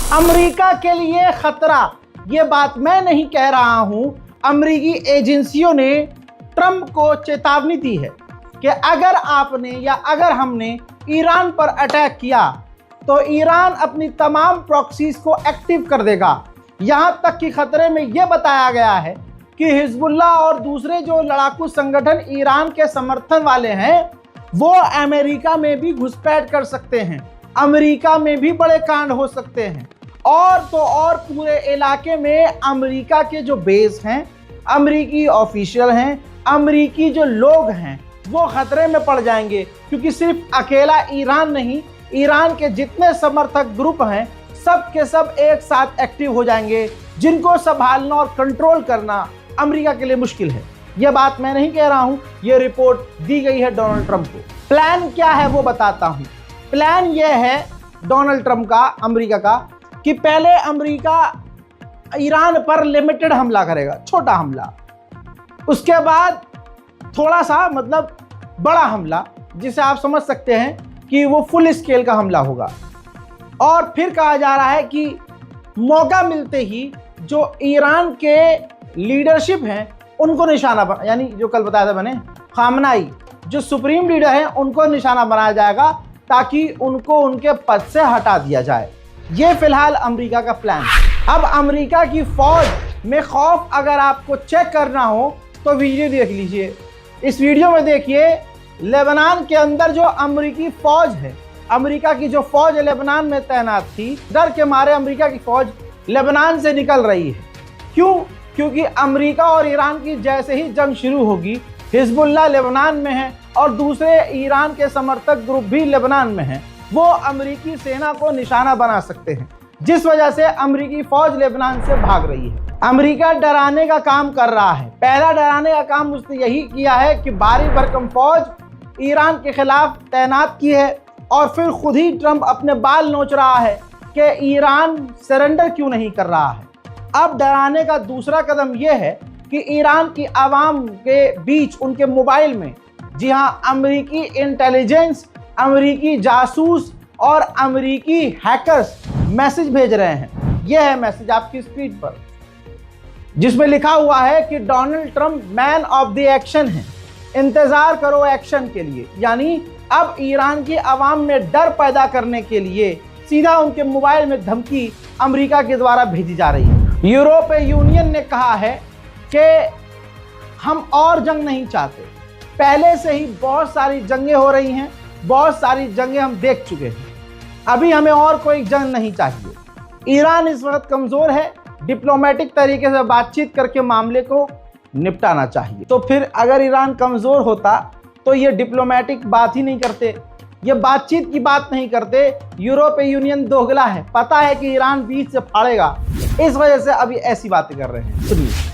America के लिए खतरा, ये बात मैं नहीं कह रहा हूं, अमेरिकी एजेंसियों ने ट्रंप को चेतावनी दी है कि अगर आपने या अगर हमने ईरान पर अटैक किया तो ईरान अपनी तमाम प्रॉक्सीज को एक्टिव कर देगा। यहां तक कि खतरे में यह बताया गया है कि हिजबुल्लाह और दूसरे जो लड़ाकू संगठन ईरान के समर्थन वाले हैं वो अमेरिका में भी घुसपैठ कर सकते हैं, अमेरिका में भी बड़े कांड हो सकते हैं। और तो और पूरे इलाके में अमेरिका के जो बेस हैं, अमेरिकी ऑफिशियल हैं, अमेरिकी जो लोग हैं वो खतरे में पड़ जाएंगे, क्योंकि सिर्फ अकेला ईरान नहीं, ईरान के जितने समर्थक ग्रुप हैं सब के सब एक साथ एक्टिव हो जाएंगे, जिनको संभालना और कंट्रोल करना अमेरिका के लिए मुश्किल है। यह बात मैं नहीं कह रहा हूं, यह रिपोर्ट दी गई है डोनाल्ड ट्रंप को। प्लान क्या है वो बताता हूं। प्लान यह है डोनाल्ड ट्रंप का, अमेरिका का, कि पहले अमेरिका ईरान पर लिमिटेड हमला करेगा, छोटा हमला, उसके बाद थोड़ा सा मतलब बड़ा हमला, जिसे आप समझ सकते हैं कि वो फुल स्केल का हमला होगा। और फिर कहा जा रहा है कि मौका मिलते ही जो ईरान के लीडरशिप हैं उनको निशाना बना, यानी जो कल बताया था मैंने, खामनाई जो सुप्रीम लीडर हैं उनको निशाना बनाया जाएगा ताकि उनको उनके पद से हटा दिया जाए। ये फिलहाल अमेरिका का प्लान है। अब अमेरिका की फौज में खौफ अगर आपको चेक करना हो तो वीडियो देख लीजिए। इस वीडियो में देखिए लेबनान के अंदर जो अमेरिकी फौज है, अमेरिका की जो फौज लेबनान में तैनात थी, डर के मारे अमेरिका की फौज लेबनान से निकल रही है। क्यों? क्योंकि अमेरिका और ईरान की जैसे ही जंग शुरू होगी, हिजबुल्लाह लेबनान में है और दूसरे ईरान के समर्थक ग्रुप भी लेबनान में हैं, वो अमेरिकी सेना को निशाना बना सकते हैं, जिस वजह से अमेरिकी फौज लेबनान से भाग रही है। अमेरिका डराने का काम कर रहा है। पहला डराने का काम उसने यही किया है कि भारी भरकम फौज ईरान के खिलाफ तैनात की है, और फिर खुद ही ट्रंप अपने बाल नोच रहा है कि ईरान सरेंडर क्यों नहीं कर रहा है। अब डराने का दूसरा कदम यह है कि ईरान की आवाम के बीच उनके मोबाइल में, जी हाँ, अमेरिकी इंटेलिजेंस, अमेरिकी जासूस और अमेरिकी हैकर्स मैसेज भेज रहे हैं। यह है मैसेज आपकी स्क्रीन पर, जिसमें लिखा हुआ है कि Donald Trump man of the action है, इंतजार करो एक्शन के लिए। यानी अब ईरान की आवाम में डर पैदा करने के लिए सीधा उनके मोबाइल में धमकी अमेरिका के द्वारा भेजी जा रही है। यूरोपीय यूनियन ने कहा है कि हम और जंग नहीं चाहते, पहले से ही बहुत सारी जंगें हो रही हैं, बहुत सारी जंगें हम देख चुके हैं, अभी हमें और कोई जंग नहीं चाहिए। ईरान इस वक्त कमज़ोर है, डिप्लोमेटिक तरीके से बातचीत करके मामले को निपटाना चाहिए। तो फिर अगर ईरान कमज़ोर होता तो ये डिप्लोमेटिक बात ही नहीं करते, ये बातचीत की बात नहीं करते। यूरोपीय यूनियन दोगला है, पता है कि ईरान बीच से फाड़ेगा, इस वजह से अभी ऐसी बातें कर रहे हैं। सुनिए।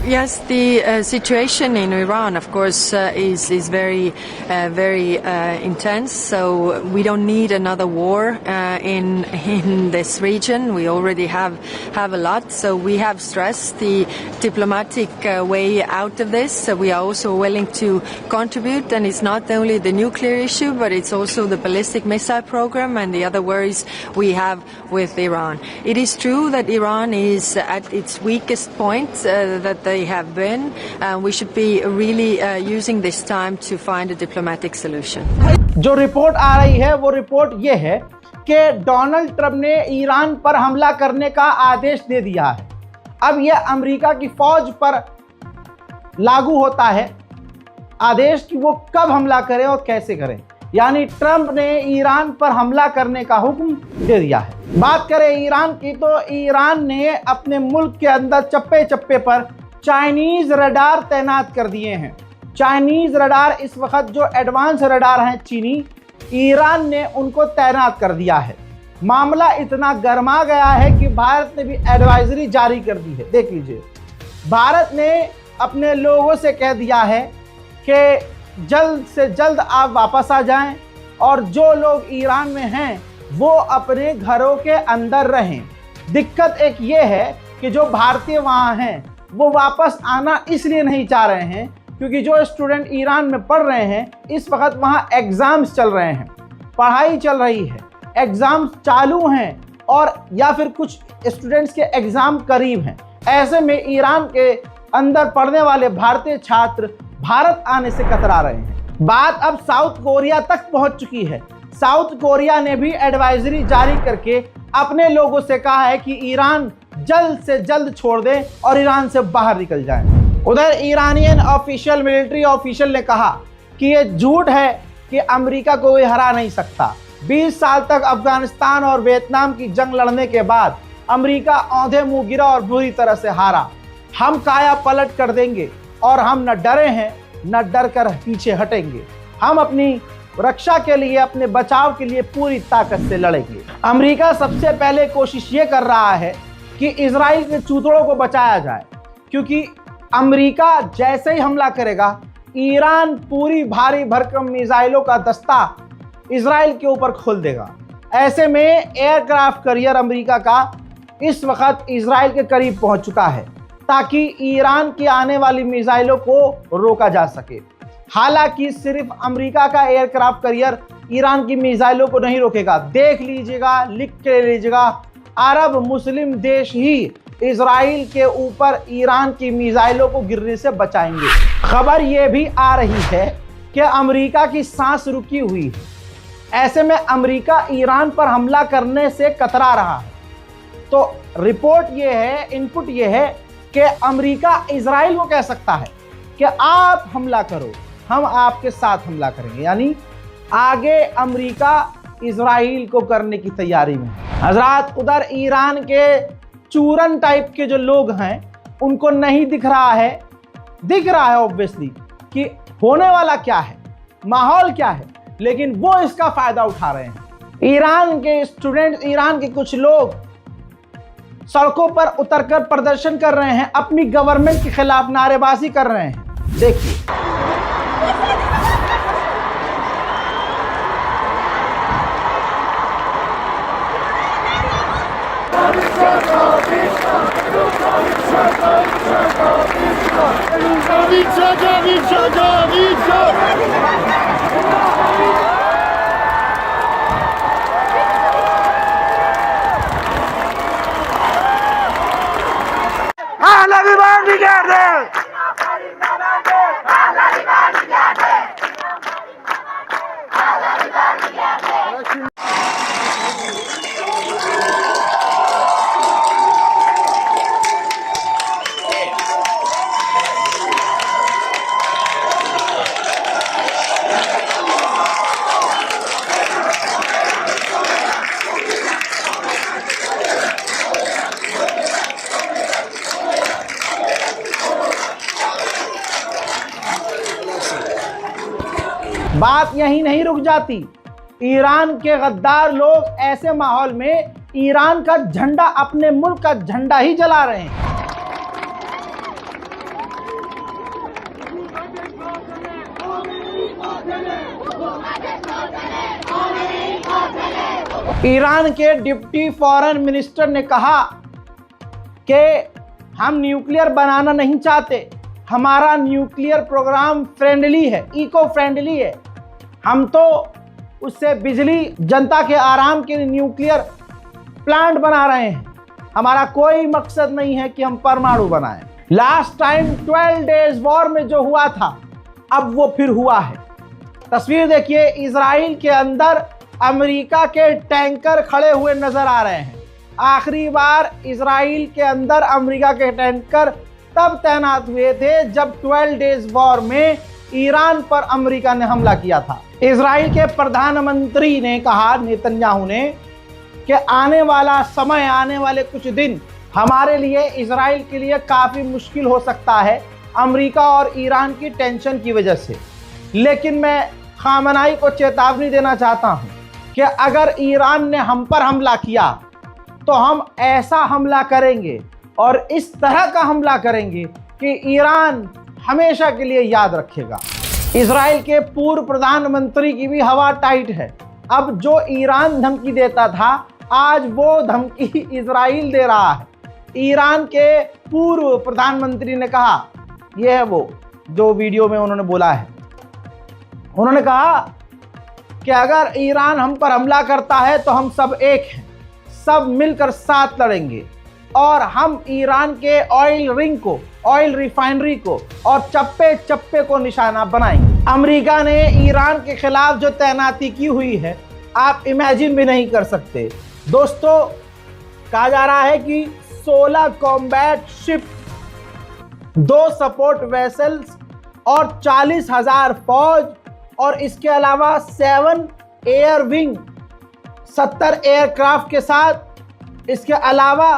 Yes, the situation in Iran, of course, is very intense. So we don't need another war in this region. We already have a lot. So we have stressed the diplomatic way out of this. So we are also willing to contribute, and it's not only the nuclear issue, but it's also the ballistic missile program and the other worries we have with Iran. It is true that Iran is at its weakest point. That they have been. We should be really using this time to find a diplomatic solution. जो report आ रही है वो report ये है कि Donald Trump ने Iran पर हमला करने का आदेश दे दिया है। अब यह अमेरिका की फौज पर लागू होता है आदेश कि वो कब हमला करें और कैसे करें। यानी ट्रंप ने ईरान पर हमला करने का हुक्म दे दिया है। बात करें ईरान की, तो ईरान ने अपने मुल्क के अंदर चप्पे चप्पे पर चाइनीज रडार तैनात कर दिए हैं। चाइनीज रडार, इस वक्त जो एडवांस रडार हैं चीनी, ईरान ने उनको तैनात कर दिया है। मामला इतना गर्मा गया है कि भारत ने भी एडवाइजरी जारी कर दी है। देख लीजिए, भारत ने अपने लोगों से कह दिया है कि जल्द से जल्द आप वापस आ जाएं और जो लोग ईरान में हैं वो अपने घरों के अंदर रहें। दिक्कत एक ये है कि जो भारतीय वहाँ हैं वो वापस आना इसलिए नहीं चाह रहे हैं क्योंकि जो स्टूडेंट ईरान में पढ़ रहे हैं इस वक्त वहाँ एग्ज़ाम्स चल रहे हैं, पढ़ाई चल रही है, एग्जाम्स चालू हैं और या फिर कुछ स्टूडेंट्स के एग्जाम करीब हैं। ऐसे में ईरान के अंदर पढ़ने वाले भारतीय छात्र भारत आने से कतरा रहे हैं। बात अब साउथ कोरिया तक पहुंच चुकी है। साउथ कोरिया ने भी एडवाइजरी जारी करके अपने लोगों से कहा है कि ईरान जल्द से जल्द छोड़ दें और ईरान से बाहर निकल जाएं। उधर ईरानियन ऑफिशियल मिलिट्री ऑफिशियल ने कहा कि ये झूठ है कि अमेरिका को कोई हरा नहीं सकता। 20 साल तक अफगानिस्तान और वियतनाम की जंग लड़ने के बाद अमेरिका औंधे मुंह गिरा और बुरी तरह से हारा। हम काया पलट कर देंगे और हम न डरे हैं न डर कर पीछे हटेंगे। हम अपनी रक्षा के लिए, अपने बचाव के लिए पूरी ताकत से लड़ेंगे। अमेरिका सबसे पहले कोशिश ये कर रहा है कि इजराइल के चूतड़ों को बचाया जाए, क्योंकि अमेरिका जैसे ही हमला करेगा ईरान पूरी भारी भरकम मिसाइलों का दस्ता इजराइल के ऊपर खोल देगा। ऐसे में एयरक्राफ्ट कैरियर अमेरिका का इस वक्त इजराइल के करीब पहुंच चुका है ताकि ईरान की आने वाली मिसाइलों को रोका जा सके। हालांकि सिर्फ अमेरिका का एयरक्राफ्ट कैरियर ईरान की मिसाइलों को नहीं रोकेगा। देख लीजिएगा, लिख के लीजिएगा, अरब मुस्लिम देश ही इजराइल के ऊपर ईरान की मिसाइलों को गिरने से बचाएंगे। खबर यह भी आ रही है कि अमेरिका की सांस रुकी हुई है। ऐसे में अमेरिका ईरान पर हमला करने से कतरा रहा है। तो रिपोर्ट ये है, इनपुट ये है कि अमेरिका इजराइल को कह सकता है कि आप हमला करो, हम आपके साथ हमला करेंगे। यानी आगे अमेरिका इजराइल को करने की तैयारी में है। हजरात, उधर ईरान के चूरन टाइप के जो लोग हैं उनको नहीं दिख रहा है ऑब्वियसली कि होने वाला क्या है, माहौल क्या है, लेकिन वो इसका फायदा उठा रहे हैं। ईरान के स्टूडेंट, ईरान के कुछ लोग सड़कों पर उतरकर प्रदर्शन कर रहे हैं, अपनी गवर्नमेंट के खिलाफ नारेबाजी कर रहे हैं। देखिए, बात यहीं नहीं रुक जाती। ईरान के गद्दार लोग ऐसे माहौल में ईरान का झंडा, अपने मुल्क का झंडा ही जला रहे हैं। ईरान के डिप्टी फॉरेन मिनिस्टर ने कहा कि हम न्यूक्लियर बनाना नहीं चाहते, हमारा न्यूक्लियर प्रोग्राम फ्रेंडली है, इको फ्रेंडली है। हम तो उससे बिजली, जनता के आराम के लिए न्यूक्लियर प्लांट बना रहे हैं। हमारा कोई मकसद नहीं है कि हम परमाणु बनाएं। लास्ट टाइम 12 डेज वॉर में जो हुआ था, अब वो फिर हुआ है। तस्वीर देखिए, इजराइल के अंदर अमेरिका के टैंकर खड़े हुए नजर आ रहे हैं। आखिरी बार इजराइल के अंदर अमेरिका के टैंकर तब तैनात हुए थे जब 12 डेज वॉर में ईरान पर अमेरिका ने हमला किया था। इजराइल के प्रधानमंत्री ने कहा, नेतन्याहू ने, कि आने वाला समय, आने वाले कुछ दिन हमारे लिए, इजराइल के लिए काफ़ी मुश्किल हो सकता है अमेरिका और ईरान की टेंशन की वजह से। लेकिन मैं खामनाई को चेतावनी देना चाहता हूं कि अगर ईरान ने हम पर हमला किया तो हम ऐसा हमला करेंगे और इस तरह का हमला करेंगे कि ईरान हमेशा के लिए याद रखेगा। इजराइल के पूर्व प्रधानमंत्री की भी हवा टाइट है। अब जो ईरान धमकी देता था, आज वो धमकी इजराइल दे रहा है। ईरान के पूर्व प्रधानमंत्री ने कहा, यह है वो जो वीडियो में उन्होंने बोला है, उन्होंने कहा कि अगर ईरान हम पर हमला करता है तो हम सब एक हैं, सब मिलकर साथ लड़ेंगे और हम ईरान के ऑयल रिंग को, ऑयल रिफाइनरी को और चप्पे चप्पे को निशाना बनाएंगे। अमेरिका ने ईरान के खिलाफ जो तैनाती की हुई है आप इमेजिन भी नहीं कर सकते। दोस्तों, कहा जा रहा है कि 16 कॉम्बैट शिप, 2 सपोर्ट वेसल्स और 40,000 फौज और इसके अलावा 7 एयर विंग, 70 एयरक्राफ्ट के साथ, इसके अलावा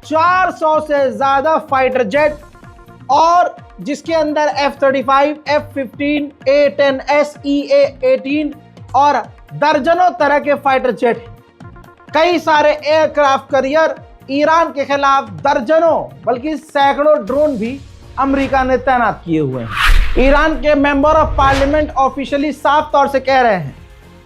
400 से ज़्यादा फाइटर जेट और जिसके अंदर F-35, F-15, A-10S, EA-18 और दर्जनों तरह के फाइटर जेट, कई सारे एयरक्राफ्ट कैरियर, ईरान के खिलाफ दर्जनों बल्कि सैकड़ों ड्रोन भी अमेरिका ने तैनात किए हुए हैं। ईरान के मेंबर ऑफ पार्लियामेंट ऑफिशियली साफ तौर से कह रहे हैं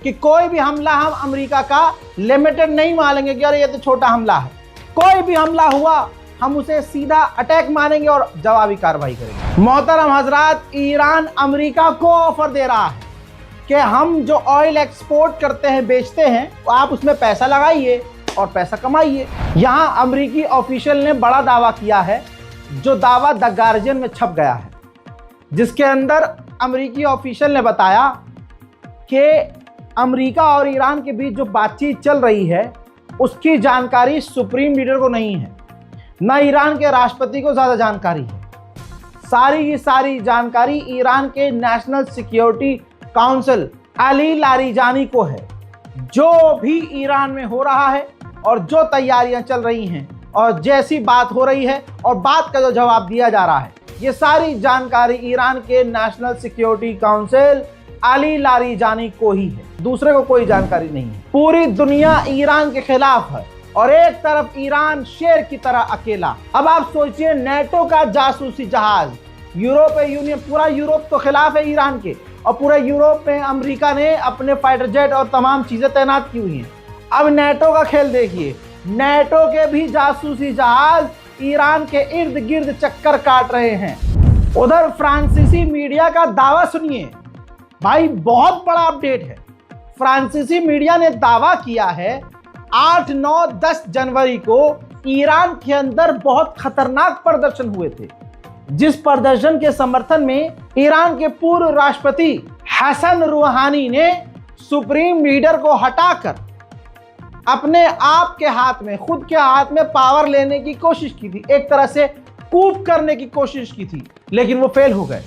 कि कोई भी हमला हम अमेरिका का लिमिटेड नहीं मानेंगे कि अरे ये तो छोटा हमला है। कोई भी हमला हुआ हम उसे सीधा अटैक मानेंगे और जवाबी कार्रवाई करेंगे। मोहतरम हजरात, ईरान अमेरिका को ऑफर दे रहा है कि हम जो ऑयल एक्सपोर्ट करते हैं, बेचते हैं, तो आप उसमें पैसा लगाइए और पैसा कमाइए। यहां अमेरिकी ऑफिशियल ने बड़ा दावा किया है, जो दावा द गार्जियन में छप गया है, जिसके अंदर अमेरिकी ऑफिशियल ने बताया कि अमेरिका और ईरान के बीच जो बातचीत चल रही है उसकी जानकारी सुप्रीम लीडर को नहीं है, न ईरान के राष्ट्रपति को ज़्यादा जानकारी है। सारी की सारी जानकारी ईरान के national security council Ali Larijani को है। जो भी ईरान में हो रहा है और जो तैयारियां चल रही हैं और जैसी बात हो रही है और बात का जो जवाब दिया जा रहा है, ये सारी जानकारी ईरान के national security council Ali Larijani को ही है, दूसरे को कोई जानकारी नहीं है। पूरी दुनिया ईरान के खिलाफ है और एक तरफ ईरान शेर की तरह अकेला। अब आप सोचिए, नेटो का जासूसी जहाज, यूरोपीय यूनियन, पूरा यूरोप तो खिलाफ है ईरान के और पूरे यूरोप में अमेरिका ने अपने फाइटर जेट और तमाम चीजें तैनात की हुई हैं। अब नेटो का खेल देखिए, नेटो के भी जासूसी जहाज ईरान के इर्द गिर्द चक्कर काट रहे हैं। उधर फ्रांसीसी मीडिया का दावा सुनिए भाई, बहुत बड़ा अपडेट है। फ्रांसीसी मीडिया ने दावा किया है 8, 9, 10 जनवरी को ईरान के अंदर बहुत खतरनाक प्रदर्शन हुए थे, जिस प्रदर्शन के समर्थन में ईरान के पूर्व राष्ट्रपति हसन रूहानी ने सुप्रीम लीडर को हटाकर अपने आप के हाथ में, खुद के हाथ में पावर लेने की कोशिश की थी, एक तरह से कूप करने की कोशिश की थी, लेकिन वो फेल हो गए।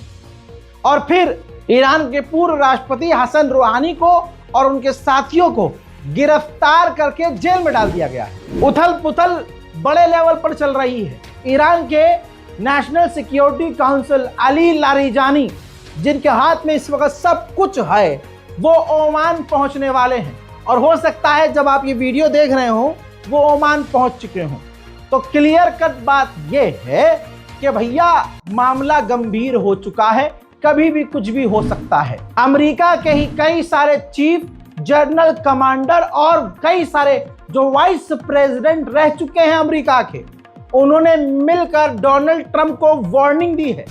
और फिर ईरान के पूर्व राष्ट्रपति हसन रूहानी को और उनके साथियों को गिरफ्तार करके जेल में डाल दिया गया है। उथल पुथल बड़े लेवल पर चल रही है। ईरान के national security council Ali Larijani, जिनके हाथ में इस वक्त सब कुछ है, वो ओमान पहुंचने वाले हैं और हो सकता है जब आप ये वीडियो देख रहे हो वो ओमान पहुंच चुके हों। तो क्लियर कट बात ये है कि भैया मामला गंभीर हो चुका है, कभी भी कुछ भी हो सकता है। अमेरिका के ही कई सारे चीफ, जनरल, कमांडर और कई सारे जो वाइस प्रेसिडेंट रह चुके हैं अमेरिका के, उन्होंने मिलकर डोनाल्ड ट्रंप को वार्निंग दी है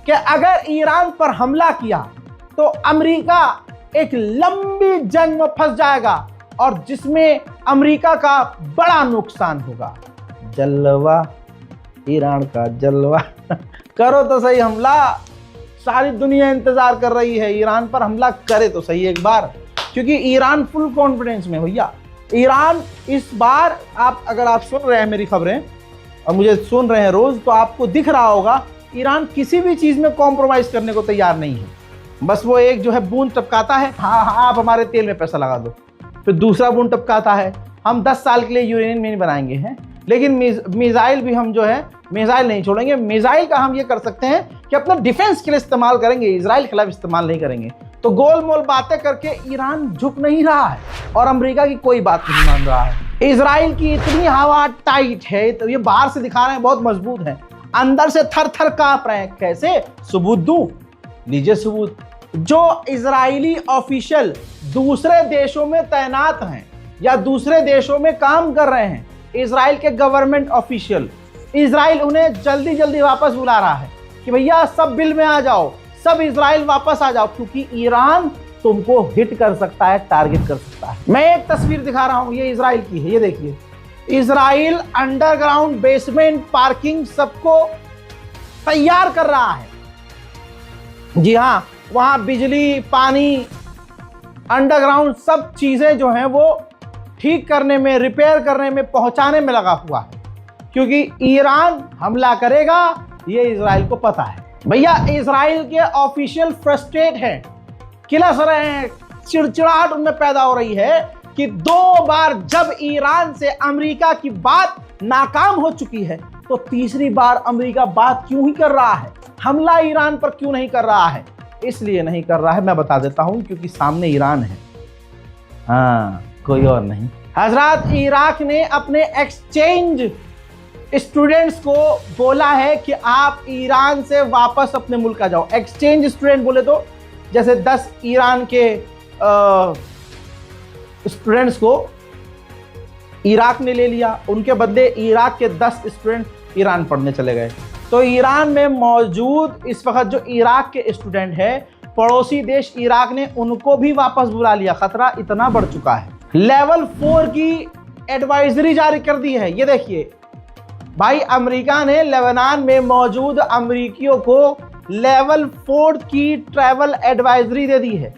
कि अगर ईरान पर हमला किया तो अमेरिका एक लंबी जंग में फंस जाएगा और जिसमें अमेरिका का बड़ा नुकसान होगा। जलवा, ईरान का जलवा करो तो सही हमला। सारी दुनिया इंतजार कर रही है ईरान पर हमला करे तो सही एक बार, क्योंकि ईरान फुल कॉन्फिडेंस में भैया। ईरान इस बार, अगर आप सुन रहे हैं मेरी खबरें और मुझे सुन रहे हैं रोज, तो आपको दिख रहा होगा ईरान किसी भी चीज में कॉम्प्रोमाइज करने को तैयार नहीं है। बस वो एक जो है बूंद टपकाता है, हाँ आप हमारे तेल में पैसा लगा दो, फिर दूसरा बूंद टपकाता है, हम 10 साल के लिए यूरेनियम नहीं बनाएंगे हैं, लेकिन मिसाइल भी हम जो है मिसाइल नहीं छोड़ेंगे। मिसाइल का हम ये कर सकते हैं कि अपना डिफेंस के लिए इस्तेमाल करेंगे, इजराइल के खिलाफ इस्तेमाल नहीं करेंगे। तो गोल मोल बातें करके ईरान झुक नहीं रहा है और अमेरिका की कोई बात नहीं मान रहा है। इजराइल की इतनी हवा टाइट है, तो ये बाहर से दिखा रहे हैं बहुत मजबूत है, अंदर से थर थर कांप रहे हैं। कैसे? सबूत दूं? लीजिए सबूत। जो इजरायली ऑफिशियल दूसरे देशों में तैनात हैं या दूसरे देशों में काम कर रहे हैं, इजराइल के गवर्नमेंट ऑफिशियल, इजराइल उन्हें जल्दी जल्दी वापस बुला रहा है कि भैया सब बिल में आ जाओ, सब इजराइल वापस आ जाओ, क्योंकि ईरान तुमको हिट कर सकता है, टारगेट कर सकता है। मैं एक तस्वीर दिखा रहा हूं, ये इजराइल की है। ये देखिए, इजराइल अंडरग्राउंड बेसमेंट पार्किंग सबको तैयार कर रहा है। जी हां, वहां बिजली, पानी, अंडरग्राउंड सब चीजें जो हैं वो ठीक करने में, रिपेयर करने में, पहुंचाने में लगा हुआ है, क्योंकि ईरान हमला करेगा, ये इजराइल को पता है। भैया, इजराइल के ऑफिशियल फ्रस्ट्रेट हैं, किलस रहे हैं, चिड़चिड़ाहट उनमें पैदा हो रही है कि 2 बार जब ईरान से अमेरिका की बात नाकाम हो चुकी है, तो तीसरी बार अमेरिका बात क्यों ही कर रहा है, हमला ईरान पर क्यों नहीं कर रहा है? इसलिए नहीं कर रहा है, मैं बता देता हूं, क्योंकि सामने ईरान है, हाँ, कोई और नहीं। हजरात, इराक ने अपने एक्सचेंज स्टूडेंट्स को बोला है कि आप ईरान से वापस अपने मुल्क आ जाओ। एक्सचेंज स्टूडेंट बोले तो जैसे 10 ईरान के स्टूडेंट्स को इराक ने ले लिया, उनके बदले इराक के 10 स्टूडेंट ईरान पढ़ने चले गए। तो ईरान में मौजूद इस वक्त जो इराक के स्टूडेंट है, पड़ोसी देश इराक ने उनको भी वापस बुला लिया। खतरा इतना बढ़ चुका है, लेवल 4 की एडवाइजरी जारी कर दी है। ये देखिए भाई, अमेरिका ने लेबनान में मौजूद अमेरिकियों को लेवल 4 की ट्रैवल एडवाइजरी दे दी है।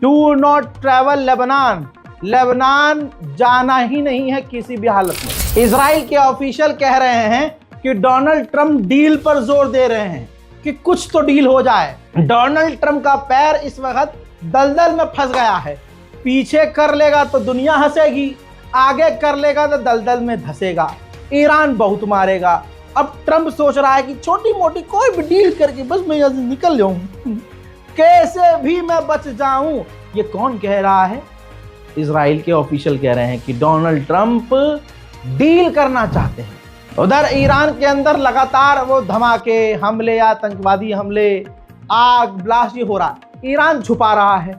Do not travel Lebanon, Lebanon जाना ही नहीं है किसी भी हालत में। इजराइल के ऑफिशियल कह रहे हैं कि डोनाल्ड ट्रंप डील पर जोर दे रहे हैं कि कुछ तो डील हो जाए। डोनाल्ड ट्रंप का पैर इस वक्त दलदल में फंस गया है। पीछे कर लेगा तो दुनिया हंसेगी, आगे कर लेगा तो दलदल में धंसेगा, ईरान बहुत मारेगा। अब ट्रंप सोच रहा है कि छोटी मोटी कोई भी डील करके बस मैं यहाँ से निकल जाऊं, कैसे भी मैं बच जाऊं। ये कौन कह रहा है? इजराइल के ऑफिशियल कह रहे हैं कि डोनाल्ड ट्रंप डील करना चाहते हैं। उधर ईरान के अंदर लगातार वो धमाके, हमले, आतंकवादी हमले, आग ब्लास्ट ये हो रहा है। ईरान छुपा रहा है।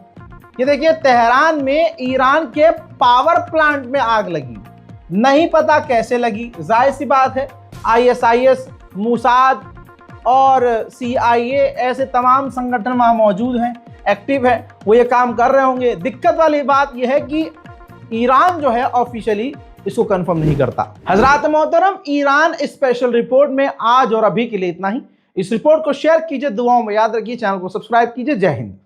ये देखिए, तेहरान में ईरान के पावर प्लांट में आग लगी, नहीं पता कैसे लगी। जाहिर सी बात है, ISIS, मूसाद और CIA ऐसे तमाम संगठन वहां मौजूद हैं, एक्टिव है, वो ये काम कर रहे होंगे। दिक्कत वाली बात यह है कि ईरान जो है ऑफिशियली इसको कंफर्म नहीं करता। हजरात मोहतरम, ईरान स्पेशल रिपोर्ट में आज और अभी के लिए इतना ही। इस रिपोर्ट को शेयर कीजिए, दुआओं में याद रखिए, चैनल को सब्सक्राइब कीजिए। जय हिंद।